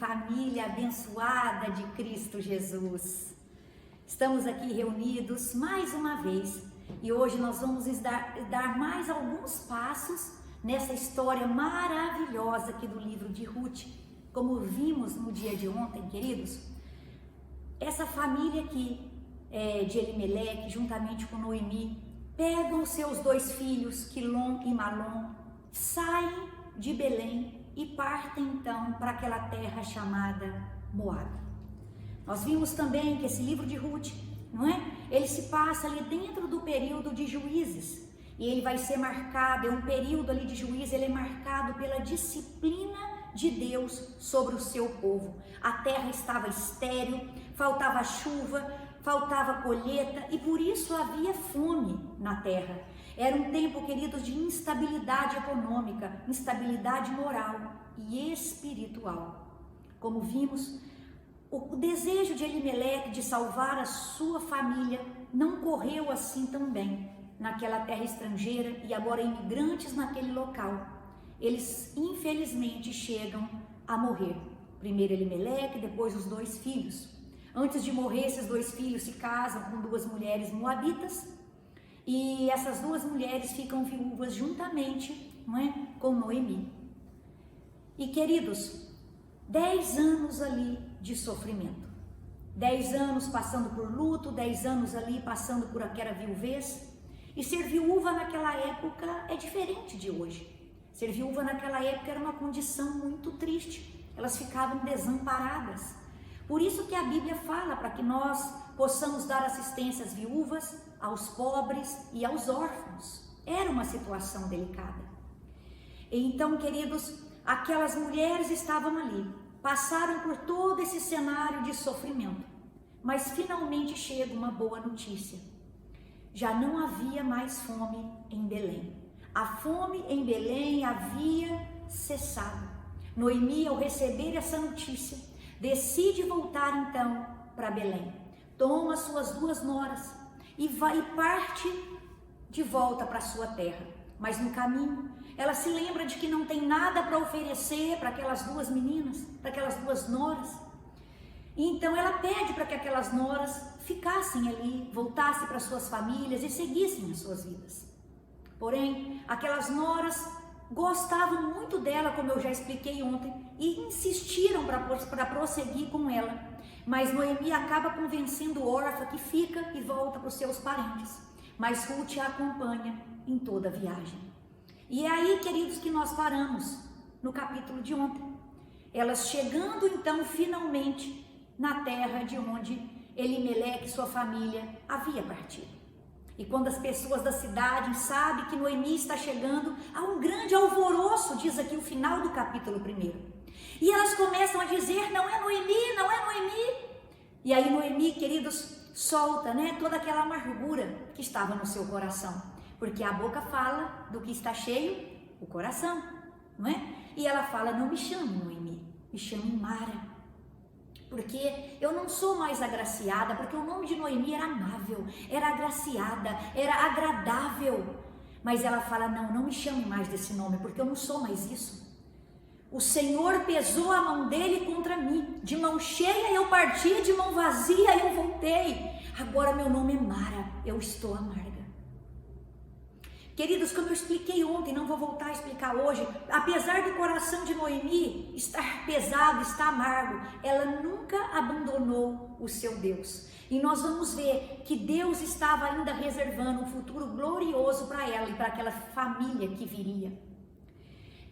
família abençoada de Cristo Jesus. Estamos aqui reunidos mais uma vez e hoje nós vamos dar mais alguns passos nessa história maravilhosa aqui do livro de Ruth. Como vimos no dia de ontem, queridos, essa família aqui de Elimeleque, juntamente com Noemi, pegam os seus dois filhos, Quilom e Malom, saem de Belém e partem então para aquela terra chamada Moabe. Nós vimos também que esse livro de Ruth, não é? Ele se passa ali dentro do período de Juízes e ele vai ser marcado, é um período ali de Juízes, ele é marcado pela disciplina de Deus sobre o seu povo. A terra estava estéril, faltava chuva, faltava colheita e por isso havia fome na terra. Era um tempo, queridos, de instabilidade econômica, instabilidade moral e espiritual. Como vimos, o desejo de Elimeleque de salvar a sua família não correu assim tão bem naquela terra estrangeira e agora imigrantes naquele local. Eles infelizmente chegam a morrer. Primeiro Elimeleque, depois os dois filhos. Antes de morrer, esses dois filhos se casam com duas mulheres moabitas e essas duas mulheres ficam viúvas juntamente, não é, com Noemi. E queridos, 10 anos ali de sofrimento, 10 anos passando por luto, 10 anos ali passando por aquela viuvez. E ser viúva naquela época é diferente de hoje. Ser viúva naquela época era uma condição muito triste, elas ficavam desamparadas. Por isso que a Bíblia fala para que nós possamos dar assistência às viúvas, aos pobres e aos órfãos. Era uma situação delicada. Então, queridos, aquelas mulheres estavam ali, passaram por todo esse cenário de sofrimento, mas finalmente chega uma boa notícia. Já não havia mais fome em Belém. A fome em Belém havia cessado. Noemi, ao receber essa notícia, decide voltar então para Belém. Toma suas duas noras e parte de volta para sua terra. Mas no caminho, ela se lembra de que não tem nada para oferecer para aquelas duas meninas, para aquelas duas noras. E então ela pede para que aquelas noras ficassem ali, voltassem para suas famílias e seguissem as suas vidas. Porém, aquelas noras gostavam muito dela, como eu já expliquei ontem, e insistiram para prosseguir com ela. Mas Noemi acaba convencendo Orfa que fica e volta para os seus parentes. Mas Ruth a acompanha em toda a viagem. E é aí, queridos, que nós paramos no capítulo de ontem. Elas chegando então finalmente na terra de onde Elimeleque e sua família havia partido. E quando as pessoas da cidade sabem que Noemi está chegando, há um grande alvoroço, diz aqui o final do capítulo 1. E elas começam a dizer, não é Noemi, não é Noemi. E aí Noemi, queridos, solta, né, toda aquela amargura que estava no seu coração. Porque a boca fala do que está cheio, o coração, não é? E ela fala, não me chame Noemi, me chame Mara. Porque eu não sou mais agraciada, porque o nome de Noemi era amável, era agraciada, era agradável. Mas ela fala, não me chame mais desse nome, porque eu não sou mais isso. O Senhor pesou a mão dele contra mim, de mão cheia eu parti, de mão vazia eu voltei. Agora meu nome é Mara, eu estou amarga. Queridos, como eu expliquei ontem, não vou voltar a explicar hoje, apesar do coração de Noemi estar pesado, estar amargo, ela nunca abandonou o seu Deus. E nós vamos ver que Deus estava ainda reservando um futuro glorioso para ela e para aquela família que viria.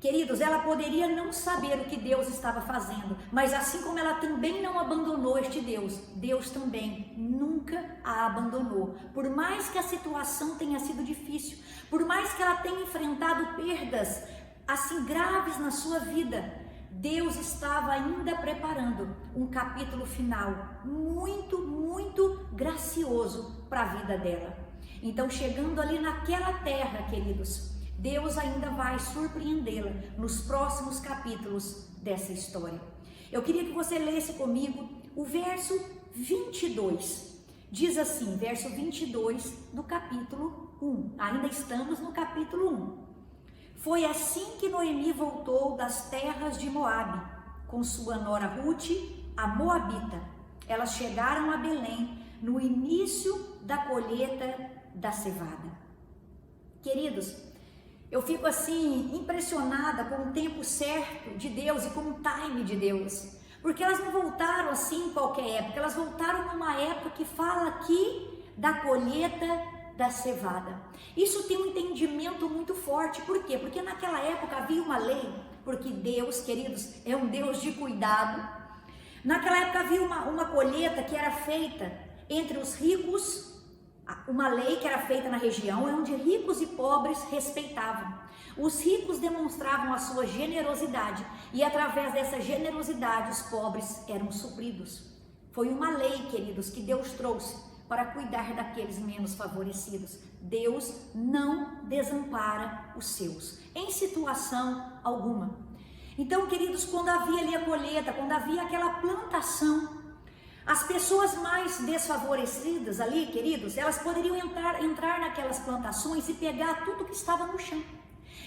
Queridos, ela poderia não saber o que Deus estava fazendo, mas assim como ela também não abandonou este Deus, Deus também nunca a abandonou. Por mais que a situação tenha sido difícil, por mais que ela tenha enfrentado perdas assim graves na sua vida, Deus estava ainda preparando um capítulo final muito, muito gracioso para a vida dela. Então, chegando ali naquela terra, queridos, Deus ainda vai surpreendê-la nos próximos capítulos dessa história. Eu queria que você lesse comigo o verso 22. Diz assim, verso 22 do capítulo 1. Ainda estamos no capítulo 1. Foi assim que Noemi voltou das terras de Moabe com sua nora Ruth, a Moabita. Elas chegaram a Belém no início da colheita da cevada. Queridos, eu fico assim impressionada com o tempo certo de Deus e com o time de Deus, porque elas não voltaram assim em qualquer época, elas voltaram numa época que fala aqui da colheita da cevada. Isso tem um entendimento muito forte. Por quê? Porque naquela época havia uma lei, porque Deus, queridos, é um Deus de cuidado. Naquela época havia uma colheita que era feita entre os ricos, uma lei que era feita na região onde ricos e pobres respeitavam. Os ricos demonstravam a sua generosidade e através dessa generosidade os pobres eram supridos. Foi uma lei, queridos, que Deus trouxe para cuidar daqueles menos favorecidos. Deus não desampara os seus, em situação alguma. Então, queridos, quando havia ali a colheita, quando havia aquela plantação, as pessoas mais desfavorecidas ali, queridos, elas poderiam entrar naquelas plantações e pegar tudo que estava no chão.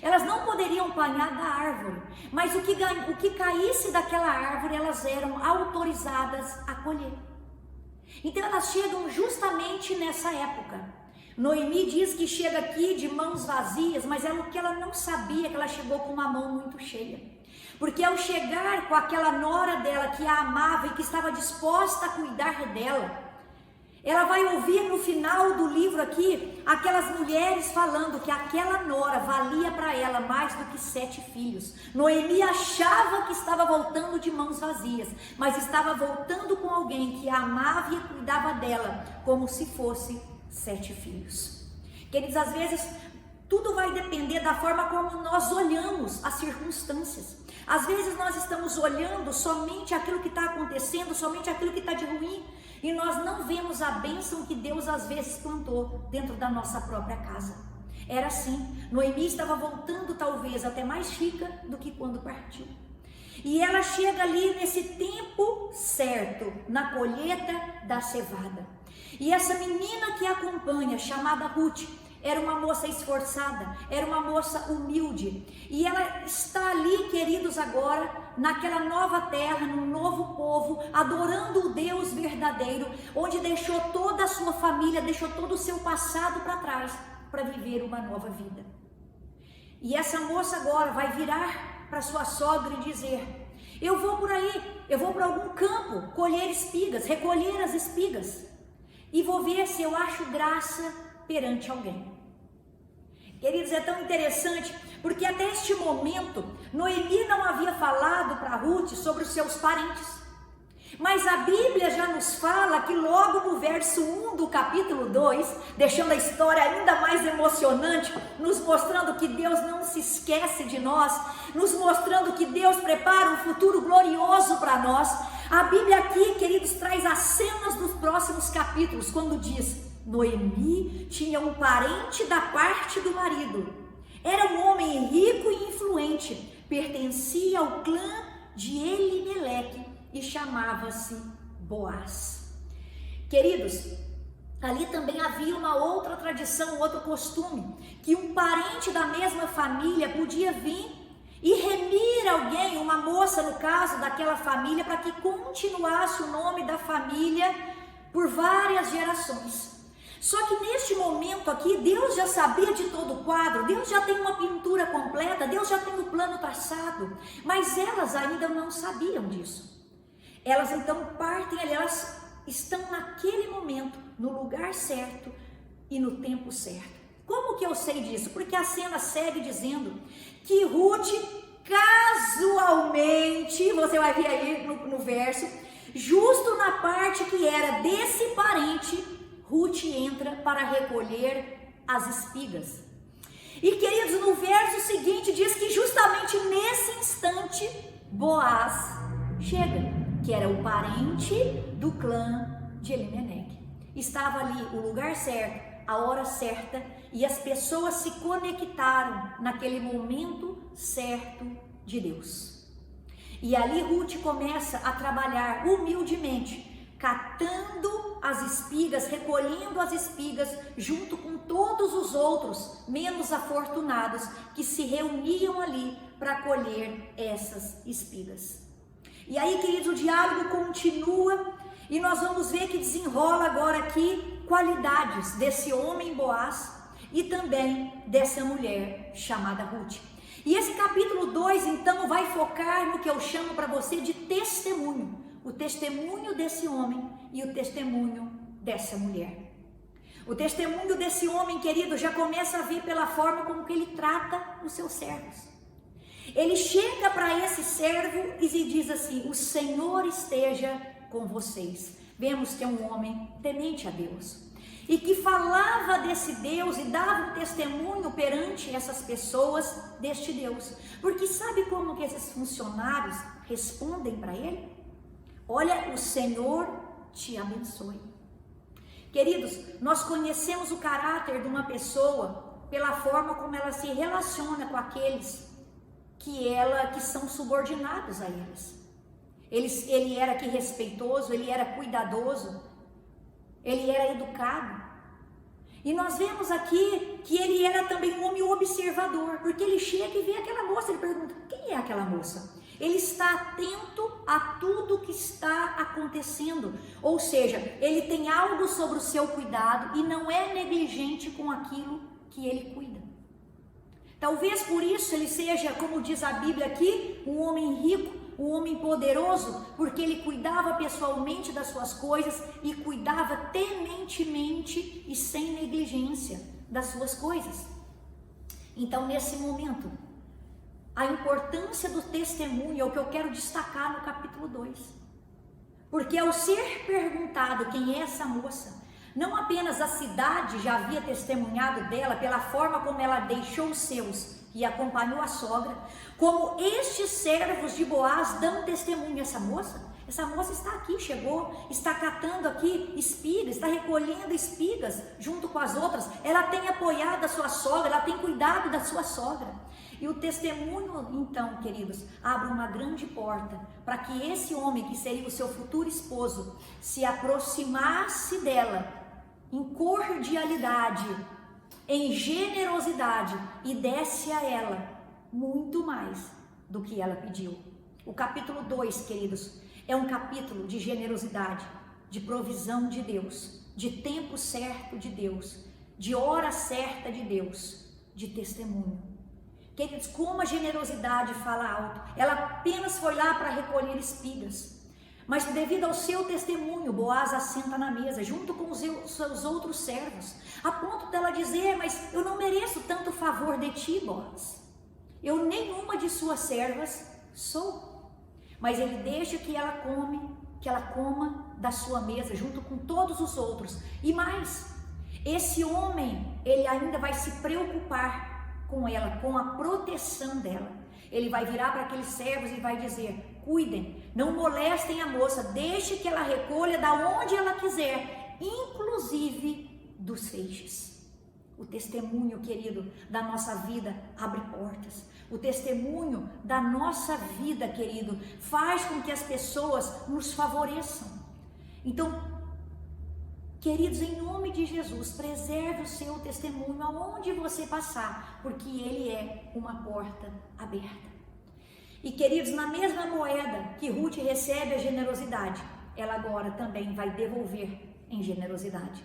Elas não poderiam apanhar da árvore, mas o que caísse daquela árvore, elas eram autorizadas a colher. Então elas chegam justamente nessa época. Noemi diz que chega aqui de mãos vazias, mas é o que ela não sabia, que ela chegou com uma mão muito cheia. Porque ao chegar com aquela nora dela que a amava e que estava disposta a cuidar dela, ela vai ouvir no final do livro aqui, aquelas mulheres falando que aquela nora valia para ela mais do que 7 filhos. Noemi achava que estava voltando de mãos vazias, mas estava voltando com alguém que a amava e cuidava dela, como se fosse 7 filhos. Queridos, às vezes, tudo vai depender da forma como nós olhamos as circunstâncias. Às vezes nós estamos olhando somente aquilo que está acontecendo, somente aquilo que está de ruim, e nós não vemos a bênção que Deus às vezes plantou dentro da nossa própria casa. Era assim, Noemi estava voltando talvez até mais rica do que quando partiu. E ela chega ali nesse tempo certo, na colheita da cevada. E essa menina que a acompanha, chamada Ruth, era uma moça esforçada, era uma moça humilde. E ela está ali, queridos, agora, naquela nova terra, num novo povo, adorando o Deus verdadeiro, onde deixou toda a sua família, deixou todo o seu passado para trás, para viver uma nova vida. E essa moça agora vai virar para sua sogra e dizer: eu vou por aí, eu vou para algum campo, colher espigas, recolher as espigas, e vou ver se eu acho graça perante alguém. Queridos, é tão interessante, porque até este momento, Noemi não havia falado para Ruth sobre os seus parentes. Mas a Bíblia já nos fala que logo no verso 1 do capítulo 2, deixando a história ainda mais emocionante, nos mostrando que Deus não se esquece de nós, nos mostrando que Deus prepara um futuro glorioso para nós. A Bíblia aqui, queridos, traz as cenas dos próximos capítulos, quando diz: Noemi tinha um parente da parte do marido. Era um homem rico e influente, pertencia ao clã de Elimeleque e chamava-se Boaz. Queridos, ali também havia uma outra tradição, outro costume, que um parente da mesma família podia vir e remir alguém, uma moça no caso daquela família, para que continuasse o nome da família por várias gerações. Só que neste momento aqui, Deus já sabia de todo o quadro, Deus já tem uma pintura completa, Deus já tem o plano traçado, mas elas ainda não sabiam disso. Elas então partem ali, elas estão naquele momento, no lugar certo e no tempo certo. Como que eu sei disso? Porque a cena segue dizendo que Ruth, casualmente, você vai ver aí no verso, justo na parte que era desse parente, Ruth entra para recolher as espigas. E queridos, no verso seguinte diz que justamente nesse instante, Boaz chega, que era o parente do clã de Elimeleque. Estava ali o lugar certo, a hora certa, e as pessoas se conectaram naquele momento certo de Deus. E ali Ruth começa a trabalhar humildemente, catando as espigas, recolhendo as espigas, junto com todos os outros menos afortunados que se reuniam ali para colher essas espigas. E aí, queridos, o diálogo continua e nós vamos ver que desenrola agora aqui qualidades desse homem Boaz e também dessa mulher chamada Ruth. E esse capítulo 2, então, vai focar no que eu chamo para você de testemunho. O testemunho desse homem e o testemunho dessa mulher. O testemunho desse homem, querido, já começa a ver pela forma como que ele trata os seus servos. Ele chega para esse servo e diz assim: o Senhor esteja com vocês. Vemos que é um homem temente a Deus e que falava desse Deus e dava um testemunho perante essas pessoas deste Deus. Porque sabe como que esses funcionários respondem para ele? Olha, o Senhor te abençoe. Queridos, nós conhecemos o caráter de uma pessoa pela forma como ela se relaciona com aqueles que são subordinados a eles. Ele era aqui respeitoso, ele era cuidadoso, ele era educado. E nós vemos aqui que ele era também um homem observador, porque ele chega e vê aquela moça, ele pergunta: quem é aquela moça? Ele está atento a tudo que está acontecendo, ou seja, ele tem algo sobre o seu cuidado e não é negligente com aquilo que ele cuida. Talvez por isso ele seja, como diz a Bíblia aqui, um homem rico, um homem poderoso, porque ele cuidava pessoalmente das suas coisas e cuidava tementemente e sem negligência das suas coisas. Então, nesse momento, a importância do testemunho é o que eu quero destacar no capítulo 2. Porque ao ser perguntado quem é essa moça, não apenas a cidade já havia testemunhado dela pela forma como ela deixou os seus e acompanhou a sogra, como estes servos de Boaz dão testemunho. Essa moça está aqui, chegou, está catando aqui espigas, está recolhendo espigas junto com as outras, ela tem apoiado a sua sogra, ela tem cuidado da sua sogra. E o testemunho, então, queridos, abre uma grande porta para que esse homem, que seria o seu futuro esposo, se aproximasse dela em cordialidade, em generosidade, e desse a ela muito mais do que ela pediu. O capítulo 2, queridos, é um capítulo de generosidade, de provisão de Deus, de tempo certo de Deus, de hora certa de Deus, de testemunho. Queridos, como a generosidade fala alto. Ela apenas foi lá para recolher espigas, mas devido ao seu testemunho, Boaz assenta na mesa junto com os seus outros servos, a ponto dela dizer: mas eu não mereço tanto favor de ti, Boaz, eu nenhuma de suas servas sou. Mas ele deixa que ela coma da sua mesa junto com todos os outros. E mais, esse homem, ele ainda vai se preocupar com ela, com a proteção dela. Ele vai virar para aqueles servos e vai dizer: cuidem, não molestem a moça, deixe que ela recolha da onde ela quiser, inclusive dos feixes. O testemunho, querido, da nossa vida abre portas. O testemunho da nossa vida, querido, faz com que as pessoas nos favoreçam. Então, queridos, em nome de Jesus, preserve o seu testemunho aonde você passar, porque ele é uma porta aberta. E, queridos, na mesma moeda que Ruth recebe a generosidade, ela agora também vai devolver em generosidade.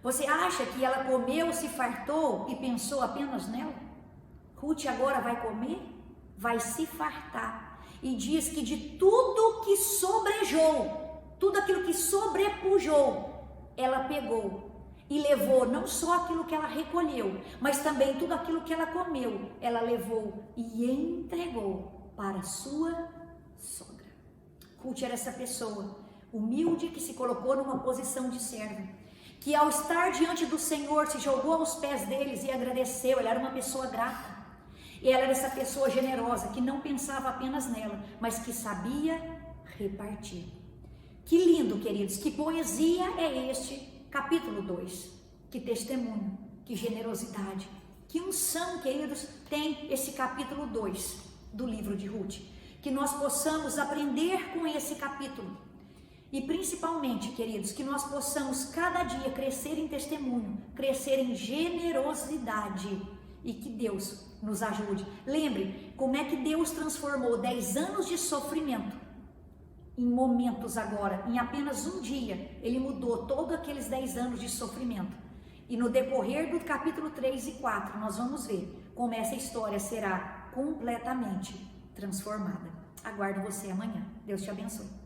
Você acha que ela comeu, se fartou e pensou apenas nela? Ruth agora vai comer, vai se fartar, e diz que de tudo que sobrejou, tudo aquilo que sobrepujou, ela pegou e levou não só aquilo que ela recolheu, mas também tudo aquilo que ela comeu, ela levou e entregou para sua sogra. Ruth era essa pessoa humilde que se colocou numa posição de servo, que ao estar diante do Senhor se jogou aos pés deles e agradeceu. Ela era uma pessoa grata. Ela era essa pessoa generosa que não pensava apenas nela, mas que sabia repartir. Que lindo, queridos, que poesia é este capítulo 2, que testemunho, que generosidade, que unção, queridos, tem esse capítulo 2 do livro de Ruth. Que nós possamos aprender com esse capítulo e principalmente, queridos, que nós possamos cada dia crescer em testemunho, crescer em generosidade e que Deus nos ajude. Lembre como é que Deus transformou 10 anos de sofrimento em momentos agora, em apenas um dia, ele mudou todos aqueles 10 anos de sofrimento. E no decorrer do capítulo 3 e 4, nós vamos ver como essa história será completamente transformada. Aguardo você amanhã. Deus te abençoe.